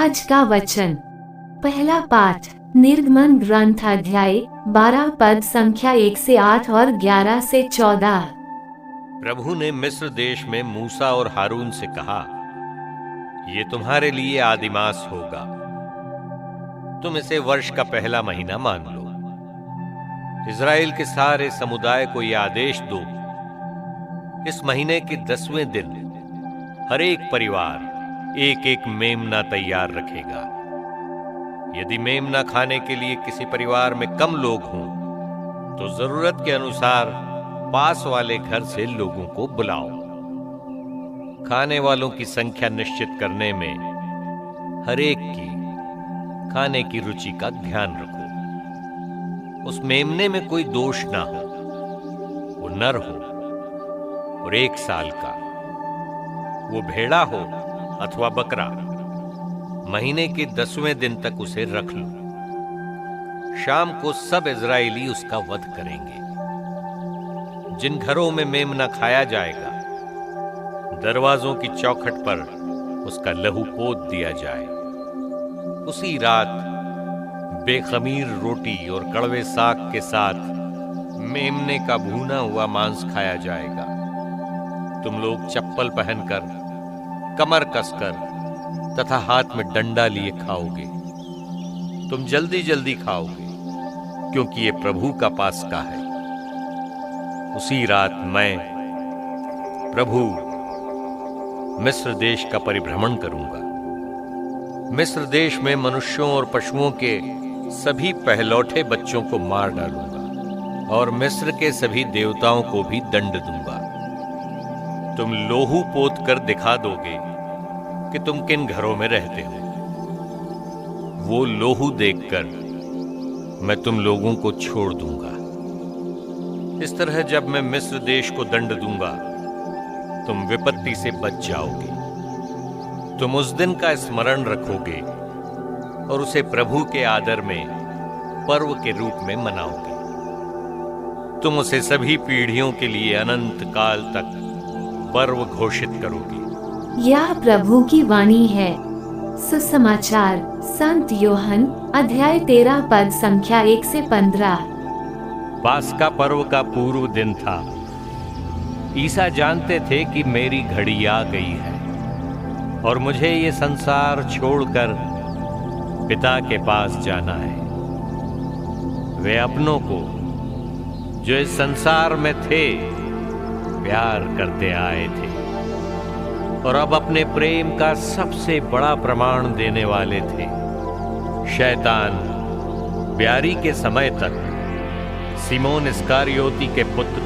आज का वचन। पहला पाठ निर्गमन ग्रंथ अध्याय 12 पद संख्या 1 से 8 और 11 से 14। प्रभु ने मिस्र देश में मूसा और हारून से कहा, ये तुम्हारे लिए आदिमास होगा। तुम इसे वर्ष का पहला महीना मान लो। इज़राइल के सारे समुदाय को यह आदेश दो, इस महीने के 10वें दिन हर एक परिवार एक एक मेमना तैयार रखेगा। यदि मेमना खाने के लिए किसी परिवार में कम लोग हों तो जरूरत के अनुसार पास वाले घर से लोगों को बुलाओ। खाने वालों की संख्या निश्चित करने में हर एक की खाने की रुचि का ध्यान रखो। उस मेमने में कोई दोष ना हो, वो नर हो और 1 साल का, वो भेड़ा हो अथवा बकरा। महीने के 10वें दिन तक उसे रख लो। शाम को सब इज़राइली उसका वध करेंगे। जिन घरों में मेमना खाया जाएगा, दरवाजों की चौखट पर उसका लहू पोत दिया जाए। उसी रात बेखमीर रोटी और कड़वे साग के साथ मेमने का भुना हुआ मांस खाया जाएगा। तुम लोग चप्पल पहनकर, कमर कसकर तथा हाथ में डंडा लिए खाओगे। तुम जल्दी जल्दी खाओगे, क्योंकि ये प्रभु का पास्का है। उसी रात मैं प्रभु मिस्र देश का परिभ्रमण करूंगा। मिस्र देश में मनुष्यों और पशुओं के सभी पहलौठे बच्चों को मार डालूंगा और मिस्र के सभी देवताओं को भी दंड दूंगा। तुम लोहू पोत कर दिखा दोगे कि तुम किन घरों में रहते हो। वो लोहू देखकर मैं तुम लोगों को छोड़ दूंगा। इस तरह जब मैं मिस्र देश को दंड दूंगा, तुम विपत्ति से बच जाओगे। तुम उस दिन का स्मरण रखोगे और उसे प्रभु के आदर में पर्व के रूप में मनाओगे। तुम उसे सभी पीढ़ियों के लिए अनंत काल तक पर्व घोषित करोगे। यह प्रभु की वाणी है। सुसमाचार संत यूहन्ना अध्याय 13 पद संख्या 1 से 15। पास्का पर्व का पूर्व दिन था। ईसा जानते थे कि मेरी घड़ी आ गई है और मुझे ये संसार छोड़कर पिता के पास जाना है। वे अपनों को जो इस संसार में थे प्यार करते आए थे और अब अपने प्रेम का सबसे बड़ा प्रमाण देने वाले थे। शैतान ब्यारी के समय तक सिमोन इस्करियोती के पुत्र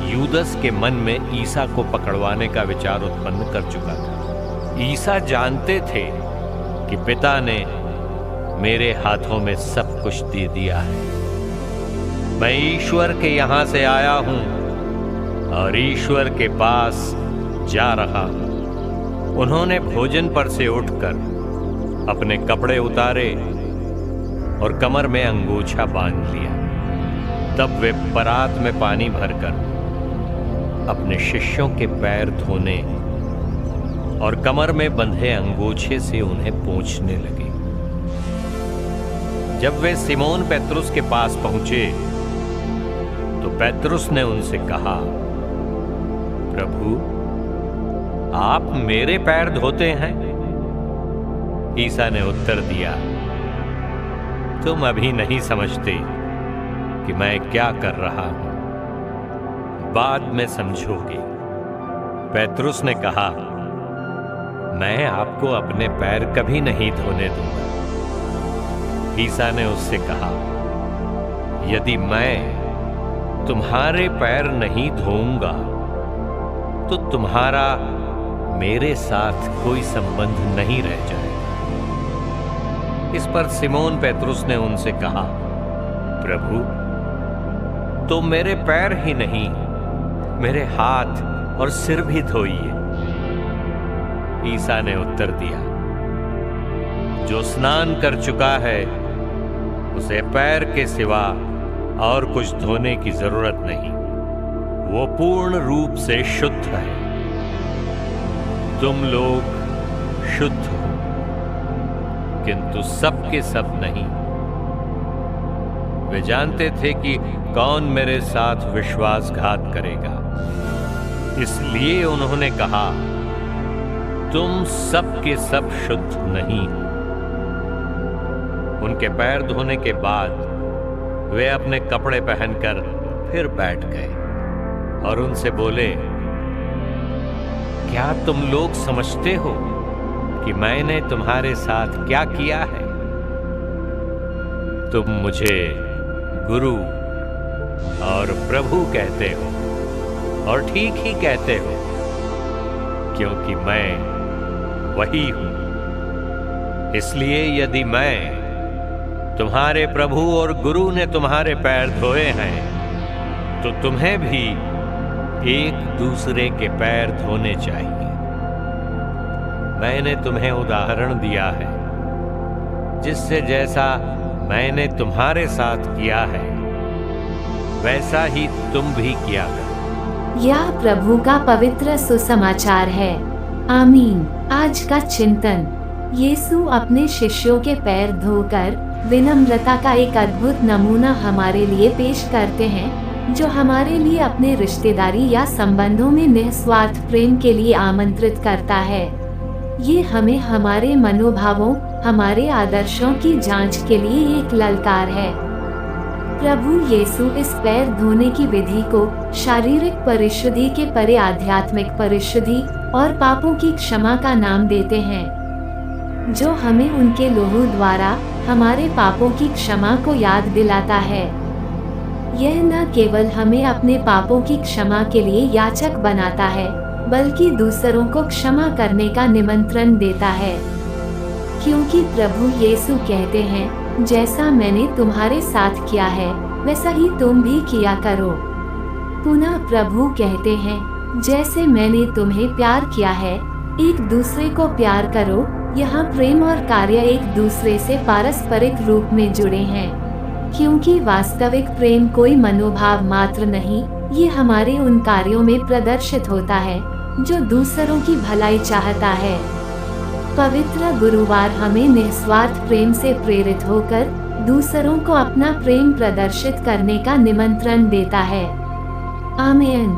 यूदस के मन में ईसा को पकड़वाने का विचार उत्पन्न कर चुका था। ईसा जानते थे कि पिता ने मेरे हाथों में सब कुछ दे दिया है। मैं ईश्वर के यहां से आया हूं और ईश्वर के पास जा रहा हूं। उन्होंने भोजन पर से उठकर अपने कपड़े उतारे और कमर में अंगोछा बांध लिया। तब वे परात में पानी भरकर अपने शिष्यों के पैर धोने और कमर में बंधे अंगोछे से उन्हें पोंछने लगे। जब वे सिमोन पेत्रुस के पास पहुंचे तो पेत्रुस ने उनसे कहा, प्रभु, आप मेरे पैर धोते हैं? ईसा ने उत्तर दिया, तुम अभी नहीं समझते कि मैं क्या कर रहा हूं, बाद में समझोगे। पेत्रुस ने कहा, मैं आपको अपने पैर कभी नहीं धोने दूंगा। ईसा ने उससे कहा, यदि मैं तुम्हारे पैर नहीं धोऊंगा तो तुम्हारा मेरे साथ कोई संबंध नहीं रह जाएगा। इस पर सिमोन पेत्रुस ने उनसे कहा, प्रभु, तो मेरे पैर ही नहीं, मेरे हाथ और सिर भी धोइए। ईसा ने उत्तर दिया, जो स्नान कर चुका है उसे पैर के सिवा और कुछ धोने की जरूरत नहीं, वो पूर्ण रूप से शुद्ध है। तुम लोग शुद्ध हो किंतु सब के सब नहीं। वे जानते थे कि कौन मेरे साथ विश्वासघात करेगा, इसलिए उन्होंने कहा, तुम सब के सब शुद्ध नहीं हो। उनके पैर धोने के बाद वे अपने कपड़े पहनकर फिर बैठ गए और उनसे बोले, क्या तुम लोग समझते हो कि मैंने तुम्हारे साथ क्या किया है? तुम मुझे गुरु और प्रभु कहते हो और ठीक ही कहते हो, क्योंकि मैं वही हूं। इसलिए यदि मैं, तुम्हारे प्रभु और गुरु ने तुम्हारे पैर धोए हैं, तो तुम्हें भी एक दूसरे के पैर धोने चाहिए। मैंने तुम्हें उदाहरण दिया है, जिससे जैसा मैंने तुम्हारे साथ किया है वैसा ही तुम भी किया करो। यह प्रभु का पवित्र सुसमाचार है। आमीन। आज का चिंतन, यीशु अपने शिष्यों के पैर धोकर विनम्रता का एक अद्भुत नमूना हमारे लिए पेश करते हैं, जो हमारे लिए अपने रिश्तेदारी या संबंधों में निस्वार्थ प्रेम के लिए आमंत्रित करता है। ये हमें हमारे मनोभावों, हमारे आदर्शों की जांच के लिए एक ललकार है। प्रभु यीशु इस पैर धोने की विधि को शारीरिक परिशुद्धि के परे आध्यात्मिक परिशुद्धि और पापों की क्षमा का नाम देते हैं, जो हमें उनके लोहू द्वारा हमारे पापों की क्षमा को याद दिलाता है। यह न केवल हमें अपने पापों की क्षमा के लिए याचक बनाता है, बल्कि दूसरों को क्षमा करने का निमंत्रण देता है, क्योंकि प्रभु यीशु कहते हैं, जैसा मैंने तुम्हारे साथ किया है वैसा ही तुम भी किया करो। पुनः प्रभु कहते हैं, जैसे मैंने तुम्हें प्यार किया है, एक दूसरे को प्यार करो। यहाँ प्रेम और कार्य एक दूसरे से पारस्परिक रूप में जुड़े हैं, क्योंकि वास्तविक प्रेम कोई मनोभाव मात्र नहीं, ये हमारे उन कार्यों में प्रदर्शित होता है जो दूसरों की भलाई चाहता है। पवित्र गुरुवार हमें निस्वार्थ प्रेम से प्रेरित होकर दूसरों को अपना प्रेम प्रदर्शित करने का निमंत्रण देता है। आमीन।